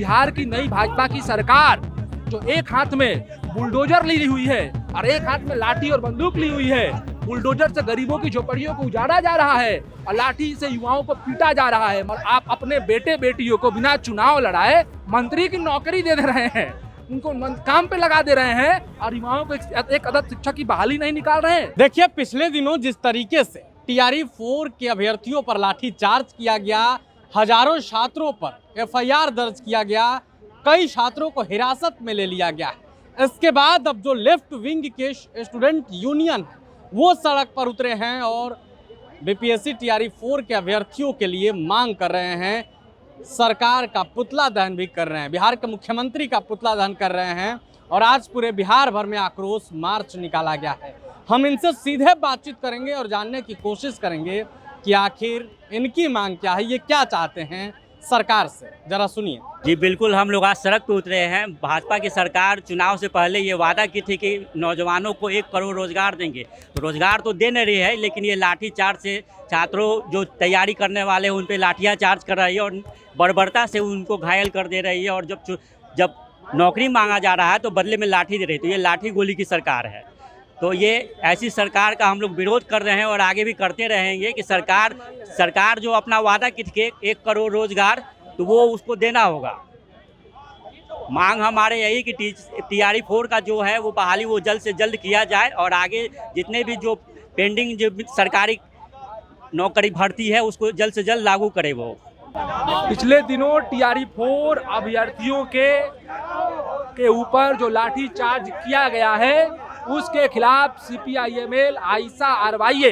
बिहार की नई भाजपा की सरकार जो एक हाथ में बुलडोजर ली हुई है और एक हाथ में लाठी और बंदूक ली हुई है, बुलडोजर से गरीबों की झोपड़ियों को उजाड़ा जा रहा है और लाठी से युवाओं को पीटा जा रहा है। और आप अपने बेटे बेटियों को बिना चुनाव लड़ाए मंत्री की नौकरी दे रहे हैं, उनको काम पे लगा दे रहे हैं और युवाओं को एक अदद शिक्षा की बहाली नहीं निकाल रहे हैं। देखिए, पिछले दिनों जिस तरीके से टीआरई 4 के अभ्यर्थियों पर लाठीचार्ज किया गया, हजारों छात्रों पर एफआईआर दर्ज किया गया, कई छात्रों को हिरासत में ले लिया गया। इसके बाद अब जो लेफ्ट विंग के स्टूडेंट यूनियन वो सड़क पर उतरे हैं और बीपीएससी टीआरई 4 के अभ्यर्थियों के लिए मांग कर रहे हैं, सरकार का पुतला दहन भी कर रहे हैं, बिहार के मुख्यमंत्री का पुतला दहन कर रहे हैं और आज पूरे बिहार भर में आक्रोश मार्च निकाला गया है। हम इनसे सीधे बातचीत करेंगे और जानने की कोशिश करेंगे कि आखिर इनकी मांग क्या है, ये क्या चाहते हैं सरकार से। जरा सुनिए। जी बिल्कुल, हम लोग आज सड़क पे उतरे हैं। भाजपा की सरकार चुनाव से पहले ये वादा की थी कि नौजवानों को 1 करोड़ रोजगार देंगे, तो रोजगार तो दे नहीं रही है, लेकिन ये लाठीचार्ज से छात्रों जो तैयारी करने वाले हैं उन पे लाठियाँ चार्ज कर रही है और बर्बरता से उनको घायल कर दे रही है। और जब नौकरी मांगा जा रहा है तो बदले में लाठी दे रही है, तो ये लाठी गोली की सरकार है। तो ये ऐसी सरकार का हम लोग विरोध कर रहे हैं और आगे भी करते रहेंगे कि सरकार जो अपना वादा की थी 1 करोड़ रोजगार, तो वो उसको देना होगा। मांग हमारे यही कि टीआरई 4 का जो है वो बहाली वो जल्द से जल्द किया जाए और आगे जितने भी जो पेंडिंग जो सरकारी नौकरी भर्ती है उसको जल्द से जल्द लागू करे वो। पिछले दिनों टीआरई 4 अभ्यर्थियों के ऊपर जो लाठी चार्ज किया गया है उसके खिलाफ सीपीआईएमएल आयशा आरवाईए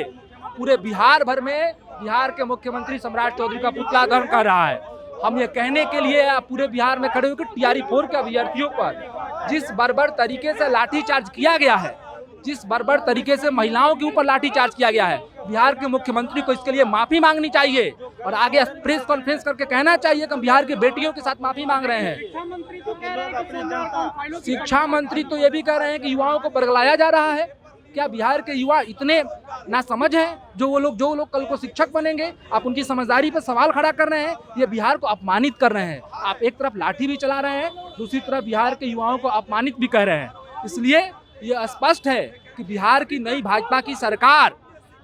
पूरे बिहार भर में बिहार के मुख्यमंत्री सम्राट चौधरी का पुतला दहन कर रहा है। हम ये कहने के लिए पूरे बिहार में खड़े होकर टीआरई 4 के अभ्यर्थियों पर जिस बर्बर तरीके से लाठीचार्ज किया गया है, जिस बर्बर तरीके से महिलाओं के ऊपर लाठीचार्ज किया गया है, बिहार के मुख्यमंत्री को इसके लिए माफी मांगनी चाहिए और आगे प्रेस कॉन्फ्रेंस करके कहना चाहिए कि हम बिहार के बेटियों के साथ माफी मांग रहे हैं। शिक्षा मंत्री तो ये भी कह रहे हैं कि युवाओं को बरगलाया जा रहा है। क्या बिहार के युवा इतने नासमझ हैं जो लोग कल को शिक्षक बनेंगे? आप उनकी समझदारी पर सवाल खड़ा कर रहे हैं। ये बिहार को अपमानित कर रहे हैं। आप एक तरफ लाठी भी चला रहे हैं, दूसरी तरफ बिहार के युवाओं को अपमानित भी कर रहे हैं। इसलिए ये स्पष्ट है कि बिहार की नई भाजपा की सरकार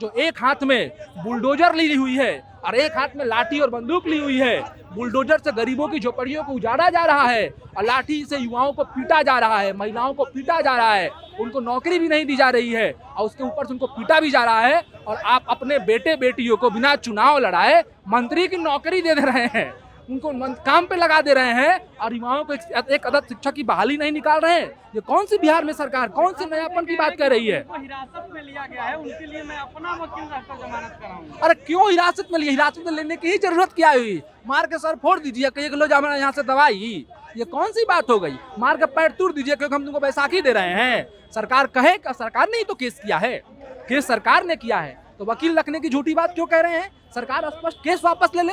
जो एक हाथ में बुलडोजर ली हुई है और एक हाथ में लाठी और बंदूक ली हुई है, बुलडोजर से गरीबों की झोपड़ियों को उजाड़ा जा रहा है और लाठी से युवाओं को पीटा जा रहा है, महिलाओं को पीटा जा रहा है, उनको नौकरी भी नहीं दी जा रही है और उसके ऊपर से उनको पीटा भी जा रहा है। और आप अपने बेटे बेटियों को बिना चुनाव लड़ाए मंत्री की नौकरी दे रहे हैं, उनको काम पे लगा दे रहे हैं और युवाओं को एक अदद शिक्षा की बहाली नहीं निकाल रहे हैं। ये कौन सी बिहार में सरकार, कौन सी नयापन की बात कर रही है? हिरासत में लिया गया है, उनके लिए मैं अपना वकील रहकर जमानत कराऊंगा। अरे क्यों हिरासत में लिया? हिरासत में लेने की ही जरूरत क्या हुई? मार के सर फोड़ दीजिए, कहिए कि लो जाओ यहाँ से दवाई। ये कौन सी बात हो गई? मार के पैर तोड़ दीजिए क्योंकि हम तुमको बैसाखी दे रहे हैं। सरकार कहे कि सरकार ने ही तो केस किया है, केस सरकार ने किया है, तो वकील रखने की झूठी बात क्यों कह रहे हैं? सरकार स्पष्ट केस वापस ले ले।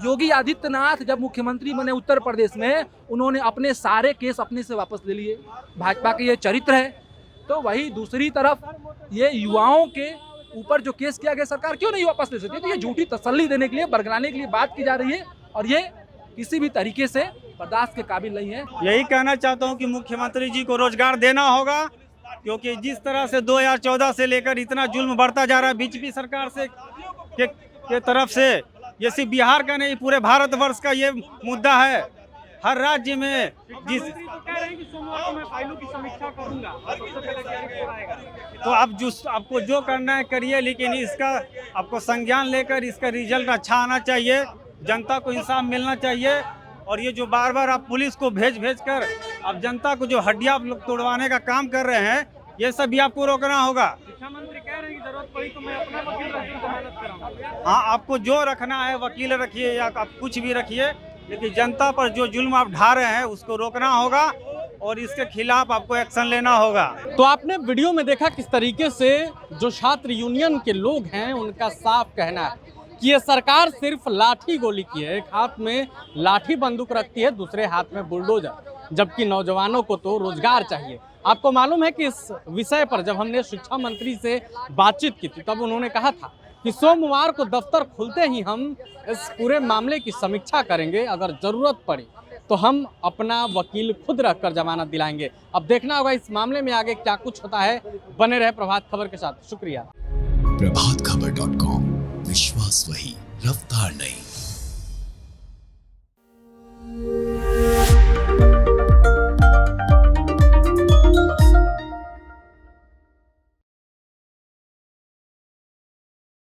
योगी आदित्यनाथ जब मुख्यमंत्री बने उत्तर प्रदेश में, उन्होंने अपने सारे केस अपने से वापस ले लिए। भाजपा के ये चरित्र है। तो वही दूसरी तरफ ये युवाओं के ऊपर जो केस किया गया, सरकार क्यों नहीं वापस ले सकती? तो ये झूठी तसल्ली देने के लिए, बरगलाने के लिए बात की जा रही है और ये किसी भी तरीके से बर्दाश्त के काबिल नहीं है। यही कहना चाहता हूँ कि मुख्यमंत्री जी को रोजगार देना होगा, क्योंकि जिस तरह से 2014 से लेकर इतना जुल्म बढ़ता जा रहा है बीजेपी सरकार से के तरफ से, ये सिर्फ बिहार का नहीं पूरे भारतवर्ष का ये मुद्दा है। हर राज्य में जिस तो आपको जो करना है करिए, लेकिन इसका आपको संज्ञान लेकर इसका रिजल्ट अच्छा आना चाहिए, जनता को इंसाफ मिलना चाहिए। और ये जो बार बार आप पुलिस को भेज कर अब जनता को जो हड्डियां आप लोग तोड़वाने का काम कर रहे हैं, ये सब भी आपको रोकना होगा। शिक्षा मंत्री कह रहे हैं कि जरूरत पड़ी तो मैं अपना वकील रहकर जमानत कराऊंगा। हाँ, आपको जो रखना है वकील रखिए या आप कुछ भी रखिए, लेकिन जनता पर जो जुल्म आप ढा रहे हैं उसको रोकना होगा और इसके खिलाफ आपको एक्शन लेना होगा। तो आपने वीडियो में देखा किस तरीके से जो छात्र यूनियन के लोग हैं उनका साफ कहना है कि ये सरकार सिर्फ लाठी गोली की है। एक हाथ में लाठी बंदूक रखती है, दूसरे हाथ में बुलडोजर, जबकि नौजवानों को तो रोजगार चाहिए। आपको मालूम है कि इस विषय पर जब हमने शिक्षा मंत्री से बातचीत की थी तब उन्होंने कहा था कि सोमवार को दफ्तर खुलते ही हम इस पूरे मामले की समीक्षा करेंगे, अगर जरूरत पड़ी तो हम अपना वकील खुद रखकर जमानत दिलाएंगे। अब देखना होगा इस मामले में आगे क्या कुछ होता है। बने रहे प्रभात खबर के साथ। शुक्रिया। प्रभातखबर.com, विश्वास वही, रफ्तार नहीं।